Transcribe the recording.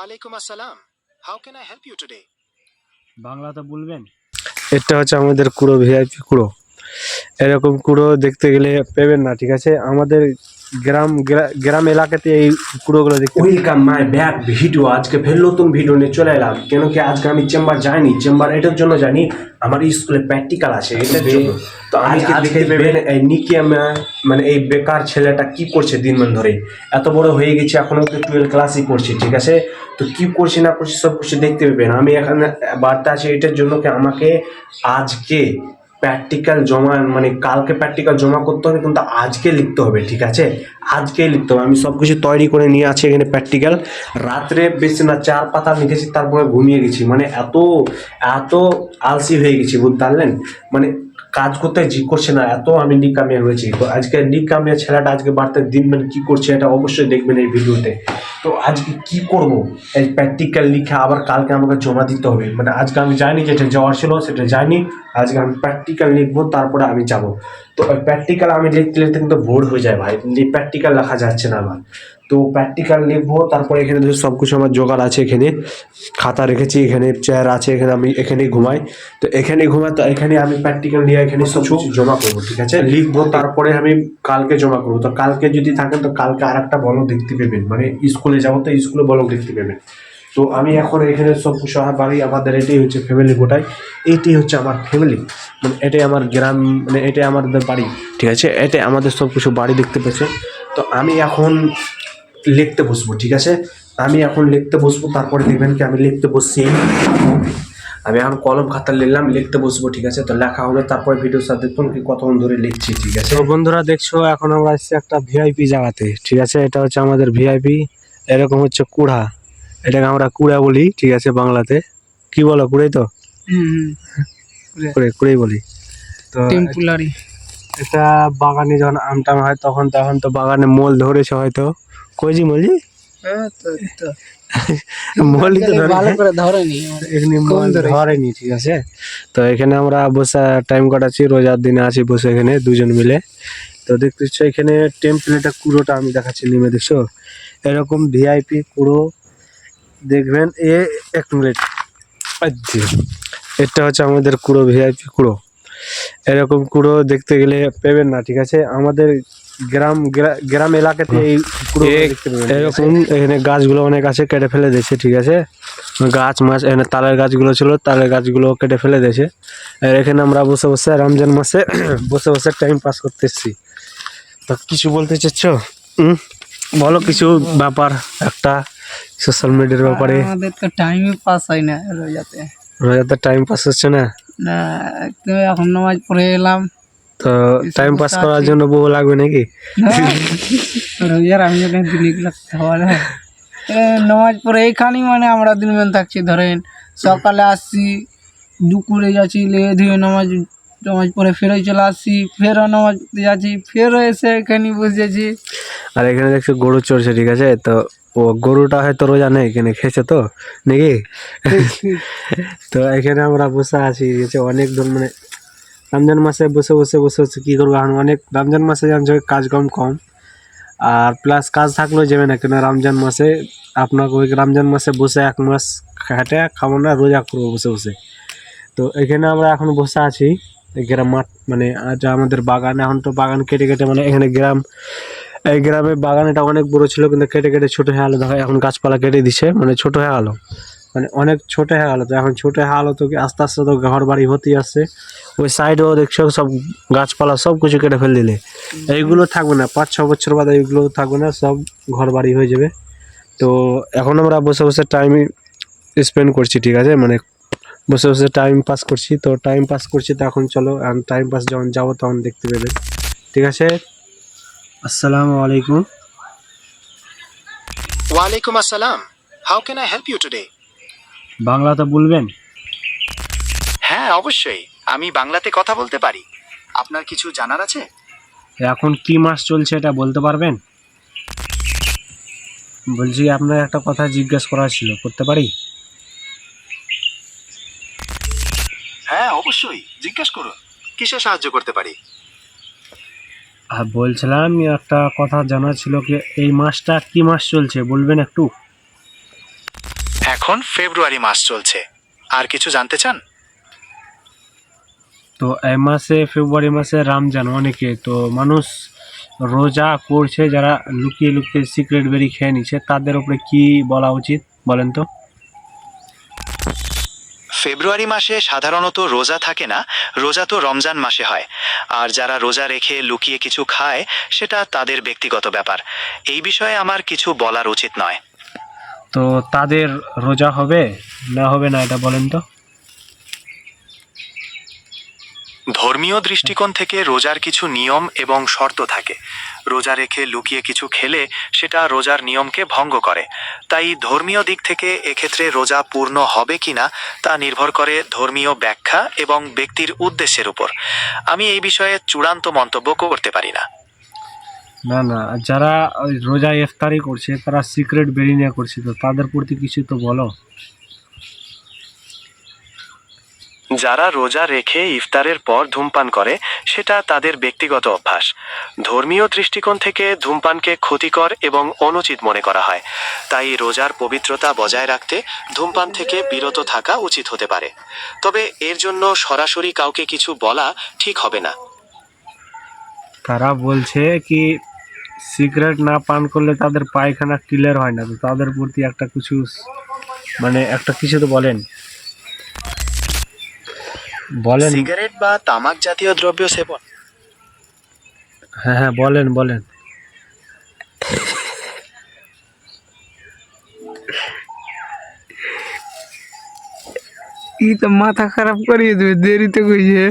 ওয়ালাইকুম আসসালাম। How can I help you today? বাংলাতে বলবেন। এটা হচ্ছে আমাদের কুড়ো ভিআইপি কুড়ো। এরকম কুড়ো দেখতে গেলে পেবেন না, ঠিক আছে? আমাদের গ্রাম এলাকাতে এই কুড়োগুলো দেখতে। Welcome my back video. আজকে ফের নতুন ভিডিও নিয়ে চলে এলাম। কেন কি আজকে আমি চেম্বার যাইনি। চেম্বার এটার জন্য জানি আমার স্কুলে প্র্যাকটিক্যাল আছে, এটার জন্য। তো আমি আজকে ভেবেন এই নিকিয়ামা মানে এই বেকার ছেলেটা কি করছে দিনমান ধরে, এত বড় হয়ে গেছে, এখনো তো 12 ক্লাসই করছে, ঠিক আছে? তো কি করছি না করছি সব কিছু দেখতে পাবেন। আমি এখানে বার্তা আছে এটার জন্য কি আমাকে আজকে প্র্যাকটিক্যাল জমা মানে কালকে প্র্যাকটিক্যাল জমা করতে হবে, কিন্তু আজকে লিখতে হবে, ঠিক আছে? আজকেই লিখতে হবে। আমি সব কিছু তৈরি করে নিয়ে আছি এখানে প্র্যাকটিক্যাল। রাত্রে বেশি না 4 পাতা লিখেছি, তারপরে ঘুমিয়ে গেছি। মানে এত এত আলসি হয়ে গেছি, বুঝতে পারলেন? মানে কাজ করতে জি করছে না, এত আমি নিকামিয়া হয়েছি। তো আজকে নিকামিয়া ছেলেটা আজকে বার্তা দিন মানে কি করছে এটা অবশ্যই দেখবেন এই ভিডিওতে। তো আজকে কি করব, এই প্র্যাকটিক্যাল লিখে আবার কালকে আমাকে জমা দিতে হবে। মানে আজকে আমি যাইনি, যেটা যাওয়ার ছিল সেটা যাইনি। আজকে আমি প্র্যাকটিক্যাল লিখবো, তারপরে আমি যাব। তো প্র্যাকটিক্যাল আমি লিখতে লিখতে কিন্তু বোর হয়ে যায় ভাই, প্র্যাকটিক্যাল লেখা যাচ্ছে না আমার। তো প্র্যাকটিক্যাল লিখবো, তারপরে এখানে ধরো সব কিছু আমার জোগাড় আছে। এখানে খাতা রেখেছি, এখানে চেয়ার আছে, এখানে আমি এখানেই ঘুমাই। তো এখানে ঘুমাই, তো এখানে আমি প্র্যাকটিক্যাল নিয়ে এখানে সব কিছু জমা করবো, ঠিক আছে? লিখবো, তারপরে আমি কালকে জমা করবো। তো কালকে যদি থাকেন তো কালকে আর একটা ব্লগ দেখতে পাবেন, মানে স্কুলে যাবো তো স্কুলে ব্লগ দেখতে পাবেন। তো আমি এখন এখানে সব বাড়ি আমাদের এটাই হচ্ছে ফ্যামিলি গোটাই। এইটাই হচ্ছে আমার ফ্যামিলি, মানে এটাই আমার গ্রাম, মানে এটাই আমাদের বাড়ি, ঠিক আছে? এটাই আমাদের সব কিছু বাড়ি দেখতে পেয়েছে। তো আমি এখন লিখতে বসবো, ঠিক আছে? আমি এখন লিখতে বসবো, তারপরে দেখবেন কি আমি লিখতে বসছি। আমি এখন কলম খাতা নিলাম, লিখতে বসবো, ঠিক আছে? তো লেখা হবে, তারপরে ভিডিওর সাথে দেখুন কি কতক্ষণ ধরে লিখছি, ঠিক আছে? তো বন্ধুরা দেখছো, এখন আমরা আসছি একটা ভিআইপি জায়গাতে, ঠিক আছে? এটা হচ্ছে আমাদের ভিআইপি। এরকম হচ্ছে কুড়া, এটাকে আমরা কুড়া বলি, ঠিক আছে? বাংলাতে কি বলো, কুড়াই তো? কুড়াই বলি। তো এটা বাগানে যখন আমটাম হয় তখন তো বাগানে মোল ধরেছে হয়তো। কইজি মলজি মলি তো ধরেনি, ঠিক আছে? তো এখানে আমরা বসে টাইম কাটাচ্ছি, রোজার দিনে আছি বসে এখানে দুজন মিলে। তো দেখতেছ এখানে টেম্পলেটের কুড়োটা আমি দেখাচ্ছি, নেমে দেখছো এরকম ভিআইপি কুড়ো দেখবেন। এক মিনিট, এটা হচ্ছে আমাদের কুড়ো ভিআইপি কুড়ো। এরকম কুড়ো দেখতে গেলে পেবেন না, ঠিক আছে? আমাদের গ্রাম এলাকাতে এই কুড়ো দেখতে পাবেন। এরকম এখানে গাছগুলো অনেক আছে, কেটে ফেলে দিয়েছে, ঠিক আছে? গাছ মাছ এখানে তালের গাছগুলো ছিল, তালের গাছগুলো কেটে ফেলে দিয়েছে। আর এখানে আমরা বসে বসে রমজান মাসে বসে বসে টাইম পাস করতেছি। তো কিছু বলতে চাচ্ছ? বলো কিছু ব্যাপার একটা সোশ্যাল মিডিয়ার ব্যাপারে। আমাদের তো টাইমই পাস হয় না রোজাতে টাইম পাস হচ্ছে না। না, এখন নামাজ পড়ে এলাম। তো টাইম পাস করার জন্য বউ লাগবে নাকি? রোজার আমি যখন দিনে খাওয়া না, নামাজ পড়ে এইখানেই মানে আমরা দিনমান থাকছি। ধরেন সকালে আসছি, দুপুরে যাচ্ছি, লেগে ধুয়ে নামাজ পড়ে ফেরো চলে আসছি, ফেরও নামাজ যাচ্ছি, ফেরও এসে এখানে বসেছি। আর এখানে দেখছো গরু চড়ছে, ঠিক আছে? তো ও গরুটা হয়তো রোজা নেই, এখানে খেয়েছে তো নাকি? তো এখানে আমরা বসে আছি, অনেক ধর মানে রমজান মাসে বসে বসে বসে বসে কি করবো এখন? অনেক রমজান মাসে জানছো কাজ কম আর প্লাস কাজ থাকলেও যাবে না, কেন রমজান মাসে আপনাকে ওই রমজান মাসে বসে 1 মাস খেটে খাবো না, রোজা করবো বসে বসে। তো এখানে আমরা এখন বসে আছি গ্রাম মাঠ, মানে আমাদের বাগান। এখন তো বাগান কেটে কেটে মানে এখানে এই গ্রামের বাগান এটা অনেক বড় ছিল, কিন্তু কেটে কেটে ছোট হয়ে গেলো। দেখো এখন গাছপালা কেটে দিছে, মানে ছোট হয়ে গেল, মানে অনেক ছোট হয়ে গেল। তো এখন ছোট হয়ে গেলো তো আস্তে আস্তে তো ঘর বাড়ি হতেই আসছে। ওই সাইডেও দেখছো সব গাছপালা সব কিছু কেটে ফেলে দিলে, এইগুলো থাকবে না। 5-6 বছর বাদে এইগুলো থাকবে না, সব ঘর বাড়ি হয়ে যাবে। তো এখন আমরা বসে বসে টাইম স্পেন্ড করছি, ঠিক আছে? মানে বসে বসে টাইম পাস করছি। তো টাইম পাস করছি, তো এখন চলো টাইম পাস যখন যাবো তখন দেখতে পেবে, ঠিক আছে? আসসালামু আলাইকুম। ওয়ালাইকুম আসসালাম। How can I help you today? বাংলাতে বলবেন। হ্যাঁ অবশ্যই, আমি বাংলাতে কথা বলতে পারি। আপনার কিছু জানার আছে? এখন কি মাস চলছে এটা বলতে পারবেন? বলছি আপনার একটা কথা জিজ্ঞেস করার ছিল, করতে পারি? হ্যাঁ অবশ্যই, জিজ্ঞেস করুন, কিসে সাহায্য করতে পারি? আর বলছিলাম একটা কথা জানার ছিল, কি এই মাসটা কি মাস চলছে বলবেন একটু? এখন ফেব্রুয়ারি মাস চলছে। আর কিছু জানতে চান? তো এই মাসে ফেব্রুয়ারি মাসে রমজান, অনেকে তো মানুষ রোজা করছে, যারা লুকিয়ে লুকিয়ে সিক্রেট বেরি খেয়ে নিচ্ছে, তাদের উপরে কি বলা উচিত বলেন তো? ফেব্রুয়ারি মাসে সাধারণত রোজা থাকে না, রোজা তো রমজান মাসে হয়। আর যারা রোজা রেখে লুকিয়ে কিছু খায়, সেটা তাদের ব্যক্তিগত ব্যাপার। এই বিষয়ে আমার কিছু বলার উচিত নয়। তো তাদের রোজা হবে না হবে না এটা বলেন তো? ধর্মীয় দৃষ্টিকোণ থেকে রোজার কিছু নিয়ম এবং শর্ত থাকে। রোজা রেখে লুকিয়ে কিছু খেলে সেটা রোজার নিয়মকে ভঙ্গ করে। তাই ধর্মীয় দিক থেকে এক্ষেত্রে রোজা পূর্ণ হবে কিনা তা নির্ভর করে ধর্মীয় ব্যাখ্যা এবং ব্যক্তির উদ্দেশ্যের উপর। আমি এই বিষয়ে চূড়ান্ত মন্তব্য করতে পারি না। না না, যারা ওই রোজা ইফতারি করছে তারা সিক্রেট বেরি নিয়ে করছে, তো তাদের প্রতি কিছু তো বলো। যারা রোজা রেখে ইফতারের পর ধূমপান করে, সেটা তাদের ব্যক্তিগত অভ্যাস। ধর্মীয় দৃষ্টিকোণ থেকে ধূমপানকে ক্ষতিকর এবং অনুচিত মনে করা হয়। তাই রোজার পবিত্রতা বজায় রাখতে ধূমপান থেকে বিরত থাকা উচিত হতে পারে। তবে এর জন্য সরাসরি কাউকে কিছু বলা ঠিক হবে না। তারা বলছে কি সিগারেট না পান করলে তাদের পায়খানা ক্লিয়ার হয় না, তো তাদের প্রতি একটা কিছু মানে একটা কিছু তো বলেন বলেন। সিগারেট বা তামাক জাতীয় দ্রব্য সেবন হ্যাঁ হ্যাঁ, বলেন বলেন। ই তো মাথা খারাপ করিয়ে দেবে, দেরিতে কইছে।